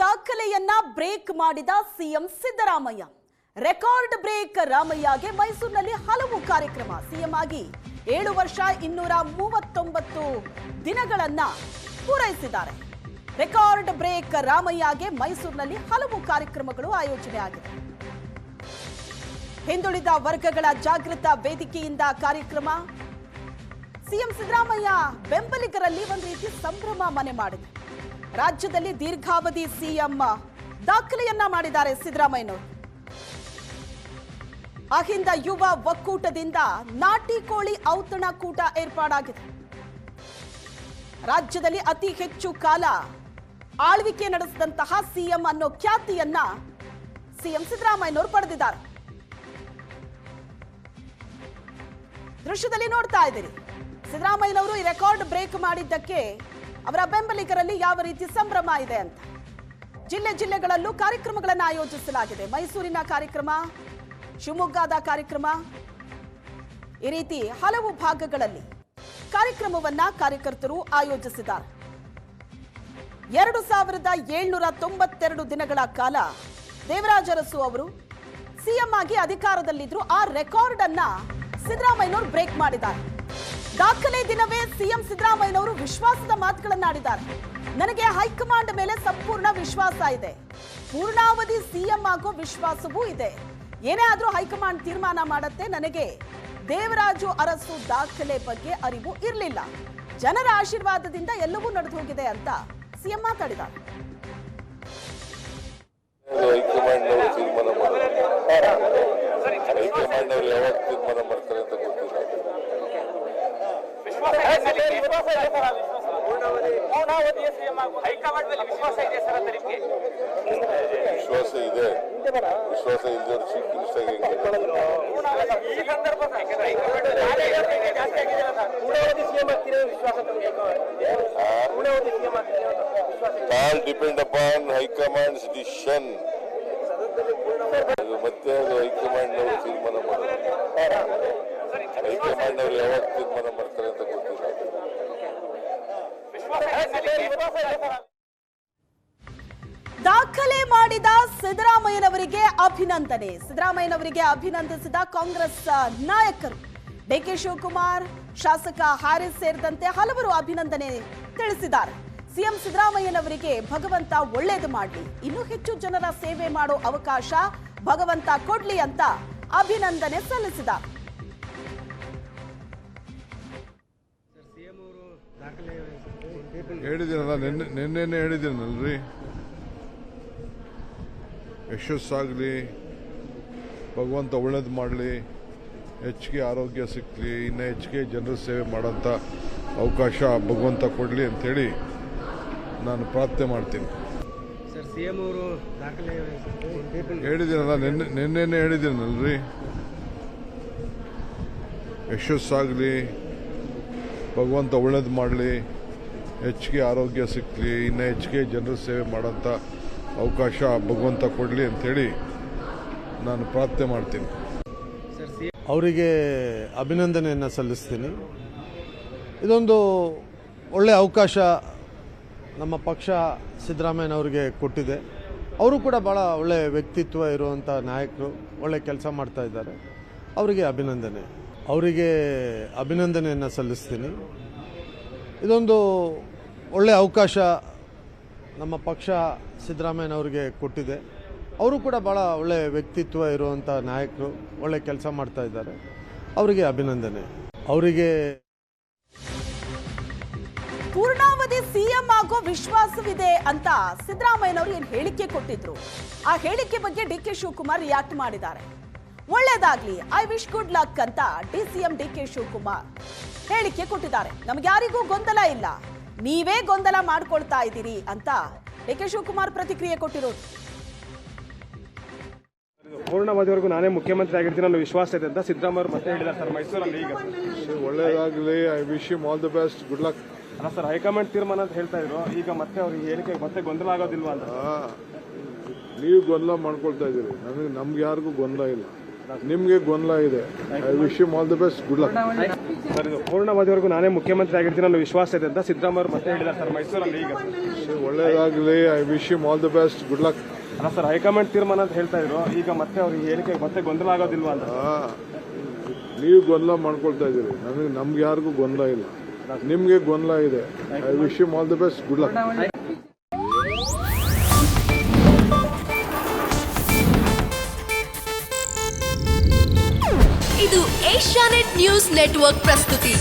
ದಾಖಲೆಯನ್ನ break ಮಾಡಿದ CM Siddaramaiah. Record break ರಾಮಯ್ಯಗೆ ಮೈಸೂರಿನಲ್ಲಿ ಹಲವು ಕಾರ್ಯಕ್ರಮ. ಸಿಎಂ ಆಗಿ 7 ವರ್ಷ 239 ದಿನಗಳನ್ನ ಪೂರೈಸಿದ್ದಾರೆ. ರೆಕಾರ್ಡ್ ಬ್ರೇಕ್ ರಾಮಯ್ಯಗೆ ಮೈಸೂರಿನಲ್ಲಿ ಹಲವು ಕಾರ್ಯಕ್ರಮಗಳು ಆಯೋಜನೆ ಆಗಿದೆ. ಹಿಂದುಳಿದ ವರ್ಗಗಳ ಜಾಗೃತ ವೇದಿಕೆಯಿಂದ ಕಾರ್ಯಕ್ರಮ. ಸಿಎಂ ಸಿದ್ದರಾಮಯ್ಯ ಬೆಂಬಲಿಗರಲ್ಲಿ ಒಂದು ರೀತಿ ಸಂಭ್ರಮ ಮನೆ ಮಾಡಿದೆ. ರಾಜ್ಯದಲ್ಲಿ ದೀರ್ಘಾವಧಿ ಸಿಎಂ ದಾಖಲೆಯನ್ನ ಮಾಡಿದ್ದಾರೆ ಸಿದ್ದರಾಮಯ್ಯನವರು. ಅಹಿಂದ ಯುವ ಒಕ್ಕೂಟದಿಂದ ನಾಟಿ ಕೋಳಿ ಔತಣಕೂಟ ಏರ್ಪಾಡಾಗಿದೆ. ರಾಜ್ಯದಲ್ಲಿ ಅತಿ ಹೆಚ್ಚು ಕಾಲ ಆಳ್ವಿಕೆ ನಡೆಸಿದಂತಹ ಸಿಎಂ ಅನ್ನೋ ಖ್ಯಾತಿಯನ್ನ ಸಿಎಂ ಸಿದ್ದರಾಮಯ್ಯನವರು ಪಡೆದಿದ್ದಾರೆ. ದೃಶ್ಯದಲ್ಲಿ ನೋಡ್ತಾ ಇದ್ದೀರಿ ಸಿದ್ದರಾಮಯ್ಯನವರು ಈ ರೆಕಾರ್ಡ್ ಬ್ರೇಕ್ ಮಾಡಿದ್ದಕ್ಕೆ ಅವರ ಬೆಂಬಲಿಗರಲ್ಲಿ ಯಾವ ರೀತಿ ಸಂಭ್ರಮ ಇದೆ ಅಂತ. ಜಿಲ್ಲೆಗಳಲ್ಲೂ ಕಾರ್ಯಕ್ರಮಗಳನ್ನು ಆಯೋಜಿಸಲಾಗಿದೆ. ಮೈಸೂರಿನ ಕಾರ್ಯಕ್ರಮ, ಶಿವಮೊಗ್ಗದ ಕಾರ್ಯಕ್ರಮ, ಈ ರೀತಿ ಹಲವು ಭಾಗಗಳಲ್ಲಿ ಕಾರ್ಯಕ್ರಮವನ್ನ ಕಾರ್ಯಕರ್ತರು ಆಯೋಜಿಸಿದ್ದಾರೆ. 2792 ದಿನಗಳ ಕಾಲ ದೇವರಾಜ ಅರಸು ಅವರು ಸಿಎಂ ಆಗಿ ಅಧಿಕಾರದಲ್ಲಿದ್ರು. ಆ ರೆಕಾರ್ಡ್ ಅನ್ನ ಸಿದ್ದರಾಮಯ್ಯನವರು ಬ್ರೇಕ್ ಮಾಡಿದ್ದಾರೆ. ದಾಖಲೆ ದಿನವೇ ಸಿಎಂ ಸಿದ್ದರಾಮಯ್ಯನವರು ವಿಶ್ವಾಸದ ಮಾತುಗಳನ್ನಾಡಿದ್ದಾರೆ. ನನಗೆ ಹೈಕಮಾಂಡ್ ಮೇಲೆ ಸಂಪೂರ್ಣ ವಿಶ್ವಾಸ ಇದೆ, ಪೂರ್ಣಾವಧಿ ಸಿಎಂ ಆಗೋ ವಿಶ್ವಾಸವೂ ಇದೆ. ಏನೇ ಆದ್ರೂ ಹೈಕಮಾಂಡ್ ತೀರ್ಮಾನ ಮಾಡುತ್ತೆ. ನನಗೆ ದೇವರಾಜು ಅರಸು ದಾಖಲೆ ಬಗ್ಗೆ ಅರಿವು ಇರಲಿಲ್ಲ. ಜನರ ಆಶೀರ್ವಾದದಿಂದ ಎಲ್ಲವೂ ನಡೆದು ಹೋಗಿದೆ ಅಂತ ಸಿಎಂ ಮಾತಾಡಿದ್ದಾರೆ. ವಿಶ್ವಾಸ ಇದೆ. ವಿಶ್ವಾಸ ಇಲ್ಲದವರು chief minister all depend upon high command's decision. ಮತ್ತೆ ಹೈಕಮಾಂಡ್ ಅವರು ತೀರ್ಮಾನ ಮಾಡ್ತಾರೆ. ಹೈಕಮಾಂಡ್ ಅವರು ಯಾವಾಗ ತೀರ್ಮಾನ ಮಾಡ್ತಾರೆ ಅಂತ ಗೊತ್ತಿಲ್ಲ. ದಾಖಲೆ ಮಾಡಿದ ಸಿದ್ದರಾಮಯ್ಯನವರಿಗೆ ಅಭಿನಂದನೆ. ಸಿದ್ದರಾಮಯ್ಯನವರಿಗೆ ಅಭಿನಂದಿಸಿದ ಕಾಂಗ್ರೆಸ್ ನಾಯಕರು. ಡಿಕೆ ಶಿವಕುಮಾರ್, ಶಾಸಕ ಹಾರಿಸ್ ಸೇರಿದಂತೆ ಹಲವರು ಅಭಿನಂದನೆ ತಿಳಿಸಿದ್ದಾರೆ. ಸಿಎಂ ಸಿದ್ದರಾಮಯ್ಯನವರಿಗೆ ಭಗವಂತ ಒಳ್ಳೇದು ಮಾಡಲಿ, ಇನ್ನೂ ಹೆಚ್ಚು ಜನರ ಸೇವೆ ಮಾಡೋ ಅವಕಾಶ ಭಗವಂತ ಕೊಡ್ಲಿ ಅಂತ ಅಭಿನಂದನೆ ಸಲ್ಲಿಸಿದ್ದಾರೆ. ಹೇಳಿದ್ದೀನಲ್ಲ, ನಿನ್ನೆ ಹೇಳಿದ್ದೀನಲ್ರಿ, ಯಶಸ್ಸಾಗಲಿ, ಭಗವಂತ ಒಳ್ಳೇದು ಮಾಡಲಿ, ಹೆಚ್ಚಿಗೆ ಆರೋಗ್ಯ ಸಿಕ್ಕಲಿ, ಇನ್ನೂ ಹೆಚ್ಚಿಗೆ ಜನರ ಸೇವೆ ಮಾಡೋಂಥ ಅವಕಾಶ ಭಗವಂತ ಕೊಡಲಿ ಅಂಥೇಳಿ ನಾನು ಪ್ರಾರ್ಥನೆ ಮಾಡ್ತೀನಿ. ಸರ್, ಸಿಎಂ ಅವರು ದಾಖಲೆ ಹೇಳಿದ್ದೀನಲ್ಲ, ನಿನ್ನೆ ಹೇಳಿದ್ದೀನಲ್ರಿ, ಯಶಸ್ಸಾಗಲಿ, ಭಗವಂತ ಒಳ್ಳೇದು ಮಾಡಲಿ, ಹೆಚ್ಚಿಗೆ ಆರೋಗ್ಯ ಸಿಕ್ಕಲಿ, ಇನ್ನೂ ಹೆಚ್ಚಿಗೆ ಜನರ ಸೇವೆ ಮಾಡೋಂಥ ಅವಕಾಶ ಭಗವಂತ ಕೊಡಲಿ ಅಂಥೇಳಿ ನಾನು ಪ್ರಾರ್ಥನೆ ಮಾಡ್ತೀನಿ. ಅವರಿಗೆ ಅಭಿನಂದನೆಯನ್ನು ಸಲ್ಲಿಸ್ತೀನಿ. ಇದೊಂದು ಒಳ್ಳೆಯ ಅವಕಾಶ ನಮ್ಮ ಪಕ್ಷ ಸಿದ್ದರಾಮಯ್ಯನವರಿಗೆ ಕೊಟ್ಟಿದೆ. ಅವರು ಕೂಡ ಭಾಳ ಒಳ್ಳೆಯ ವ್ಯಕ್ತಿತ್ವ ಇರುವಂಥ ನಾಯಕರು, ಒಳ್ಳೆ ಕೆಲಸ ಮಾಡ್ತಾ ಇದ್ದಾರೆ. ಅವರಿಗೆ ಅಭಿನಂದನೆಯನ್ನು ಸಲ್ಲಿಸ್ತೀನಿ. ಇದೊಂದು ಒಳ್ಳೆಯ ಅವಕಾಶ ನಮ್ಮ ಪಕ್ಷ ಸಿದ್ದರಾಮಯ್ಯನವರಿಗೆ ಕೊಟ್ಟಿದೆ. ಅವರು ಕೂಡ ಭಾಳ ಒಳ್ಳೆಯ ವ್ಯಕ್ತಿತ್ವ ಇರುವಂಥ ನಾಯಕರು, ಒಳ್ಳೆ ಕೆಲಸ ಮಾಡ್ತಾ ಇದ್ದಾರೆ. ಅವರಿಗೆ ಅಭಿನಂದನೆ. ಪೂರ್ಣಾವಧಿ ಸಿಎಂ ಆಗೋ ವಿಶ್ವಾಸವಿದೆ ಅಂತ ಸಿದ್ದರಾಮಯ್ಯನವರು ಏನು ಹೇಳಿಕೆ ಕೊಟ್ಟಿದ್ರು, ಆ ಹೇಳಿಕೆ ಬಗ್ಗೆ ಡಿಕೆ ಶಿವಕುಮಾರ್ ರಿಯಾಕ್ಟ್ ಮಾಡಿದ್ದಾರೆ. ಒಳ್ಳೇದಾಗ್ಲಿ, ಐ ವಿಶ್ ಗುಡ್ ಲಕ್ ಅಂತ ಡಿಸಿಎಂ ಡಿಕೆ ಶಿವಕುಮಾರ್ ಹೇಳಿಕೆ ಕೊಟ್ಟಿದ್ದಾರೆ. ನಮ್ಗೆ ಯಾರಿಗೂ ಗೊಂದಲ ಇಲ್ಲ, ನೀವೇ ಗೊಂದಲ ಮಾಡ್ಕೊಳ್ತಾ ಇದ್ದೀರಿ ಅಂತ ಡಿಕೆ ಶಿವಕುಮಾರ್ ಪ್ರತಿಕ್ರಿಯೆ ಕೊಟ್ಟಿರೋದು. ಪೂರ್ಣಾವಧಿವರೆಗೂ ನಾನೇ ಮುಖ್ಯಮಂತ್ರಿ ಆಗಿರ್ತೀನಿ ಅನ್ನೋ ವಿಶ್ವಾಸ ಇದೆ ಅಂತ ಸಿದ್ದರಾಮಯ್ಯ ಮತ್ತೆ ಹೇಳಿದ್ದಾರೆ ಸರ್ ಮೈಸೂರಲ್ಲಿ. ಈಗ ಒಳ್ಳೇದಾಗಲಿ, I wish you all the best, good luck. ಅಲ್ಲ ಸರ್, ಹೈಕಮಾಂಡ್ ತೀರ್ಮಾನ ಅಂತ ಹೇಳ್ತಾ ಇದ್ರು. ಈಗ ಮತ್ತೆ ಅವ್ರಿಗೆ ಹೇಳಿಕೆ ಮತ್ತೆ ಗೊಂದಲ ಆಗೋದಿಲ್ವಾ ಅಂತ? ನೀವು ಗೊಂದಲ ಮಾಡ್ಕೊಳ್ತಾ ಇದ್ದೀರಿ. ನಮ್ಗೆ ಯಾರಿಗೂ ಗೊಂದಲ ಇಲ್ಲ. ನಿಮಗೆ ಗೊಂದಲ ಇದೆ. I wish you all the best, good luck. Sir, ಇದು ಪೂರ್ಣಾವಧಿವರೆಗೂ ನಾನೇ ಮುಖ್ಯಮಂತ್ರಿ ಆಗಿರ್ತೀನಿ ಅನ್ನೋ ವಿಶ್ವಾಸ ಇದೆ ಅಂತ ಸಿದ್ದರಾಮಯ್ಯ ಅವರು ಮತ್ತೆ ಹೇಳಿದ್ದಾರೆ ಸರ್ ಮೈಸೂರಲ್ಲಿ ಈಗ. ಒಳ್ಳೆಯದಾಗಲಿ. I wish you all the best, good luck. ಅಲ್ಲ ಸರ್, ಹೈಕಮಾಂಡ್ ತೀರ್ಮಾನ ಅಂತ ಹೇಳ್ತಾ ಇದ್ರು. ಈಗ ಮತ್ತೆ ಅವ್ರಿಗೆ ಹೇಳಿಕೆ ಮತ್ತೆ ಗೊಂದಲ ಆಗೋದಿಲ್ವಾ ಅಂತ. ನೀವು ಗೊಂದಲ ಮಾಡ್ಕೊಳ್ತಾ ಇದ್ದೀರಿ. ನಮ್ಗೆ ಯಾರಿಗೂ ಗೊಂದಲ ಇಲ್ಲ. ನಿಮಗೆ ಗೊಂದಲ ಇದೆ. I wish you all the best, good luck. ಇದು ಏಷ್ಯಾನೆಟ್ ನ್ಯೂಸ್ ನೆಟ್ವರ್ಕ್ ಪ್ರಸ್ತುತಿ.